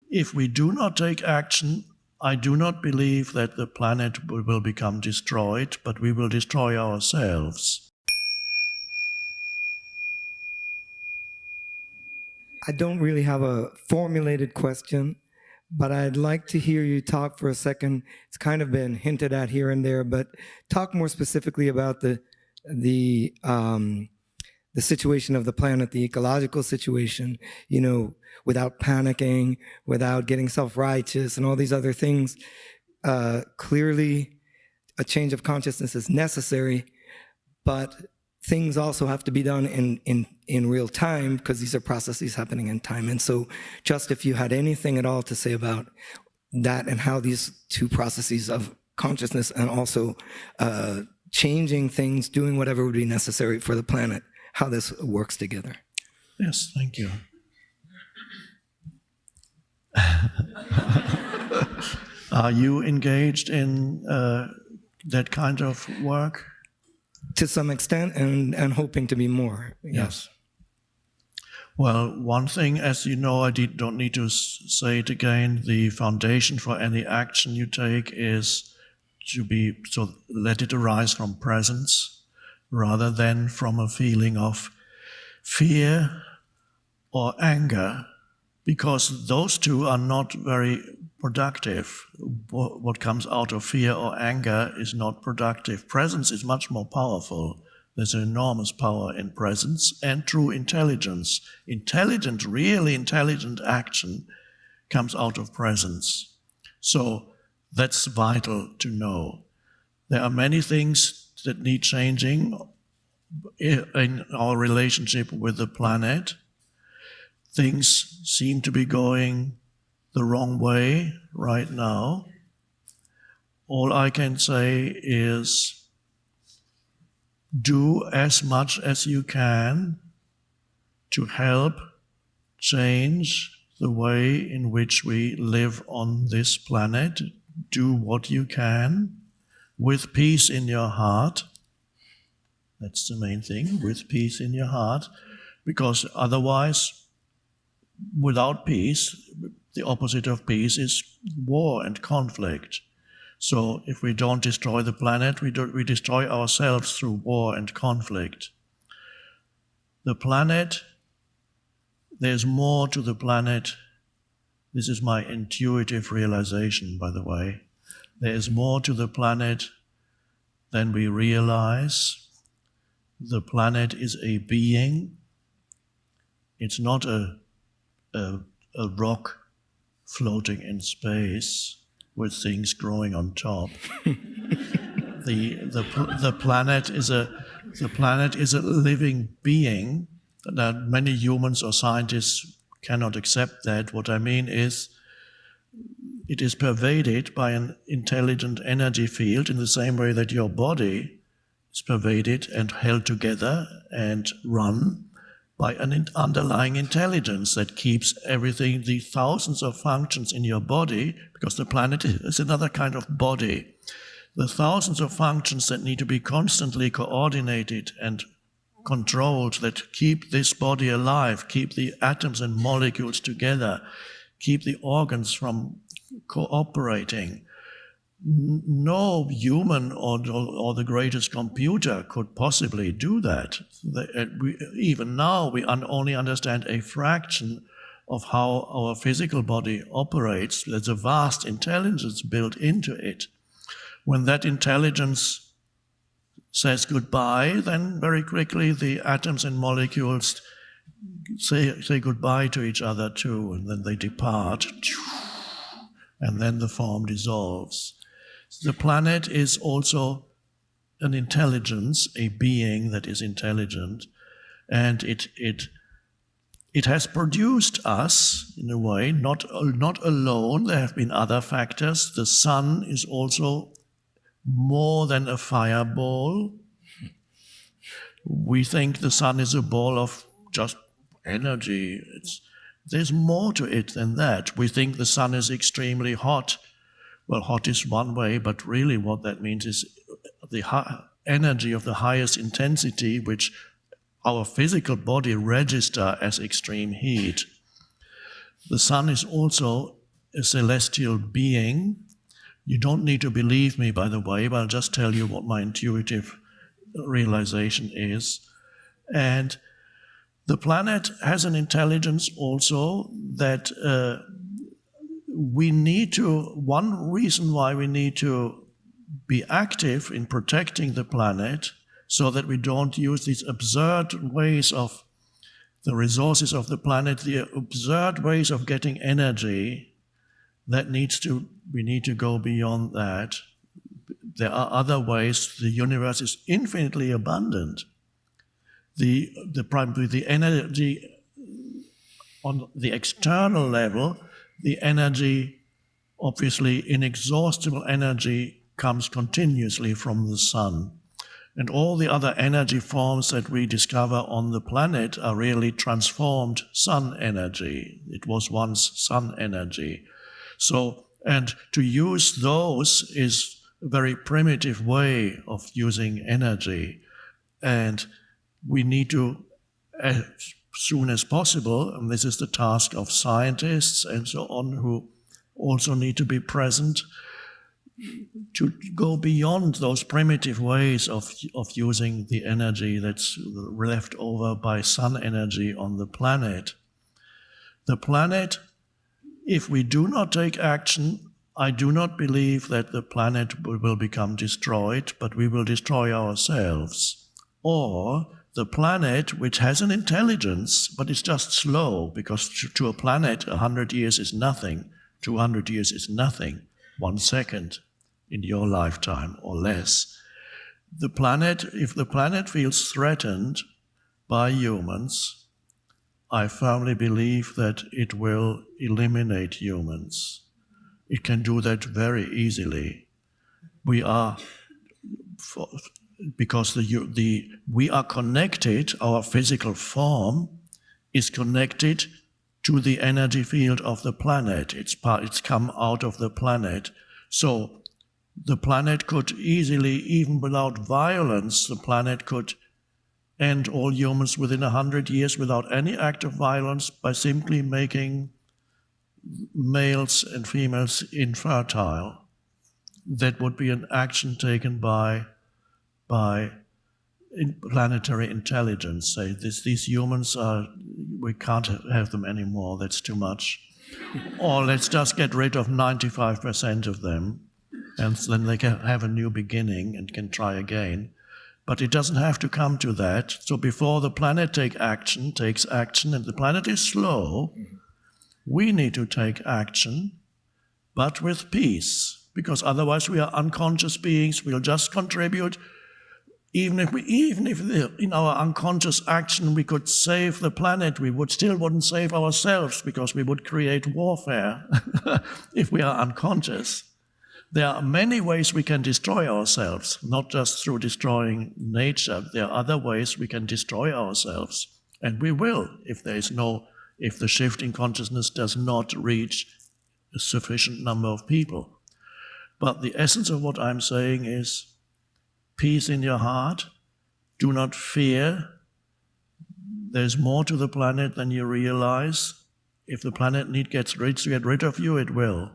If we do not take action, I do not believe that the planet will become destroyed, but we will destroy ourselves. I don't really have a formulated question, but I'd like to hear you talk for a second. It's kind of been hinted at here and there, but talk more specifically about the situation of the planet, the ecological situation, without panicking, without getting self-righteous and all these other things. Clearly, a change of consciousness is necessary, but things also have to be done in real time, because these are processes happening in time. And so just if you had anything at all to say about that and how these two processes of consciousness and also changing things, doing whatever would be necessary for the planet, how this works together. Yes, thank you. Are you engaged in that kind of work? To some extent, and hoping to be more. Yes. Well, one thing, as you know, I don't need to say it again, the foundation for any action you take is to let it arise from presence, rather than from a feeling of fear or anger, because those two are not very productive. What comes out of fear or anger is not productive. Presence is much more powerful. There's an enormous power in presence and true intelligence. Really intelligent action comes out of presence. So that's vital to know. There are many things that need changing in our relationship with the planet. Things seem to be going the wrong way right now. All I can say is do as much as you can to help change the way in which we live on this planet. Do what you can with peace in your heart. That's the main thing, with peace in your heart, because otherwise, without peace, the opposite of peace is war and conflict. So if we don't destroy the planet, we destroy ourselves through war and conflict. The planet, there's more to the planet. This is my intuitive realization, by the way. There is more to the planet than we realize. The planet is a being. It's not a rock floating in space with things growing on top. The planet is a living being. That many humans or scientists cannot accept that. What I mean is, it is pervaded by an intelligent energy field in the same way that your body is pervaded and held together and run by an underlying intelligence that keeps everything, the thousands of functions in your body, because the planet is another kind of body. The thousands of functions that need to be constantly coordinated and controlled, that keep this body alive, keep the atoms and molecules together, keep the organs from cooperating. No human or the greatest computer could possibly do that. Even now, we only understand a fraction of how our physical body operates. There's a vast intelligence built into it. When that intelligence says goodbye, then very quickly the atoms and molecules say goodbye to each other too, and then they depart, and then the form dissolves. The planet is also an intelligence, a being that is intelligent, and it has produced us in a way, not alone. There have been other factors. The sun is also more than a fireball. We think the sun is a ball of just energy. There's more to it than that. We think the sun is extremely hot. Well, hot is one way, but really what that means is the energy of the highest intensity, which our physical body registers as extreme heat. The sun is also a celestial being. You don't need to believe me, by the way, but I'll just tell you what my intuitive realization is. And the planet has an intelligence also that one reason why we need to be active in protecting the planet so that we don't use these absurd ways of the resources of the planet, the absurd ways of getting energy, we need to go beyond that. There are other ways. The universe is infinitely abundant. The energy on the external level, the energy, obviously inexhaustible energy, comes continuously from the sun. And all the other energy forms that we discover on the planet are really transformed sun energy. It was once sun energy. And to use those is a very primitive way of using energy. And we need to, as soon as possible, and this is the task of scientists and so on, who also need to be present, to go beyond those primitive ways of using the energy that's left over by sun energy on the planet. The planet, if we do not take action, I do not believe that the planet will become destroyed, but we will destroy ourselves. Or the planet, which has an intelligence, but it's just slow, because to a planet, 100 years is nothing, 200 years is nothing, 1 second in your lifetime or less. If the planet feels threatened by humans, I firmly believe that it will eliminate humans. It can do that very easily. We are connected, our physical form is connected to the energy field of the planet. It's come out of the planet. So the planet could easily, even without violence, the planet could end all humans within 100 years without any act of violence by simply making males and females infertile. That would be an action taken by planetary intelligence. Say, these humans we can't have them anymore, that's too much. Or let's just get rid of 95% of them, and then they can have a new beginning and can try again. But it doesn't have to come to that. So before the planet takes action, and the planet is slow, we need to take action, but with peace, because otherwise we are unconscious beings. We'll just contribute. Even if in our unconscious action we could save the planet, we wouldn't save ourselves, because we would create warfare if we are unconscious. There are many ways we can destroy ourselves, not just through destroying nature. There are other ways we can destroy ourselves, and we will if the shift in consciousness does not reach a sufficient number of people. But the essence of what I'm saying is peace in your heart. Do not fear. There's more to the planet than you realize. If the planet gets rid of you, it will.